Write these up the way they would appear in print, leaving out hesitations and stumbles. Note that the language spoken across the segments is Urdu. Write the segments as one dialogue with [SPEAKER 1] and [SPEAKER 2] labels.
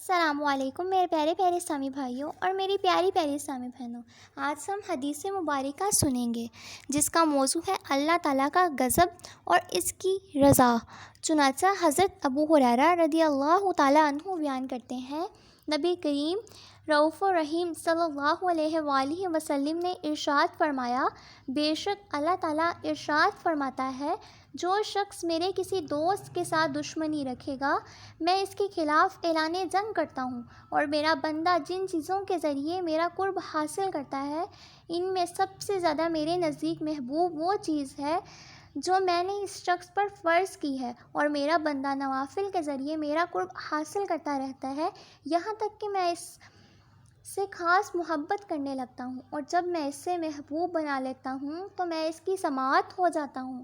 [SPEAKER 1] السلام علیکم میرے پیارے پیارے اسلامی بھائیوں اور میری پیاری پیاری اسلامی بہنوں۔ آج ہم حدیث مبارکہ سنیں گے جس کا موضوع ہے اللہ تعالیٰ کا غضب اور اس کی رضا۔ چنانچہ حضرت ابو ہریرہ رضی اللہ تعالیٰ عنہ بیان کرتے ہیں، نبی کریم رؤوف الرحیم صلی اللہ علیہ وآلہ وسلم نے ارشاد فرمایا، بے شک اللہ تعالیٰ ارشاد فرماتا ہے، جو شخص میرے کسی دوست کے ساتھ دشمنی رکھے گا میں اس کے خلاف اعلان جنگ کرتا ہوں، اور میرا بندہ جن چیزوں کے ذریعے میرا قرب حاصل کرتا ہے ان میں سب سے زیادہ میرے نزدیک محبوب وہ چیز ہے جو میں نے اس شخص پر فرض کی ہے، اور میرا بندہ نوافل کے ذریعے میرا قرب حاصل کرتا رہتا ہے یہاں تک کہ میں اس سے خاص محبت کرنے لگتا ہوں، اور جب میں اس سے محبوب بنا لیتا ہوں تو میں اس کی سماعت ہو جاتا ہوں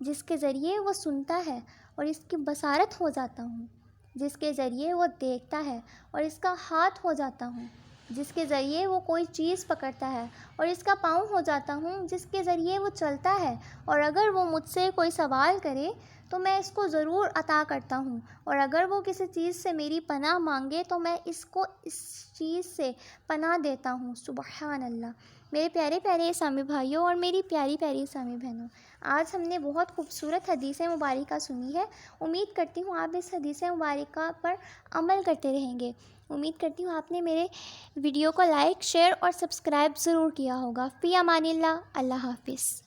[SPEAKER 1] جس کے ذریعے وہ سنتا ہے، اور اس کی بصارت ہو جاتا ہوں جس کے ذریعے وہ دیکھتا ہے، اور اس کا ہاتھ ہو جاتا ہوں جس کے ذریعے وہ کوئی چیز پکڑتا ہے، اور اس کا پاؤں ہو جاتا ہوں جس کے ذریعے وہ چلتا ہے، اور اگر وہ مجھ سے کوئی سوال کرے تو میں اس کو ضرور عطا کرتا ہوں، اور اگر وہ کسی چیز سے میری پناہ مانگے تو میں اس کو اس چیز سے پناہ دیتا ہوں۔ سبحان اللہ۔ میرے پیارے پیارے اسلامی بھائیوں اور میری پیاری پیاری اسلامی بہنوں، آج ہم نے بہت خوبصورت حدیث مبارکہ سنی ہے۔ امید کرتی ہوں آپ اس حدیث مبارکہ پر عمل کرتے رہیں گے۔ امید کرتی ہوں آپ نے میرے ویڈیو کو لائک، شیئر اور سبسکرائب ضرور کیا ہوگا۔ فی امان اللہ۔ اللہ حافظ۔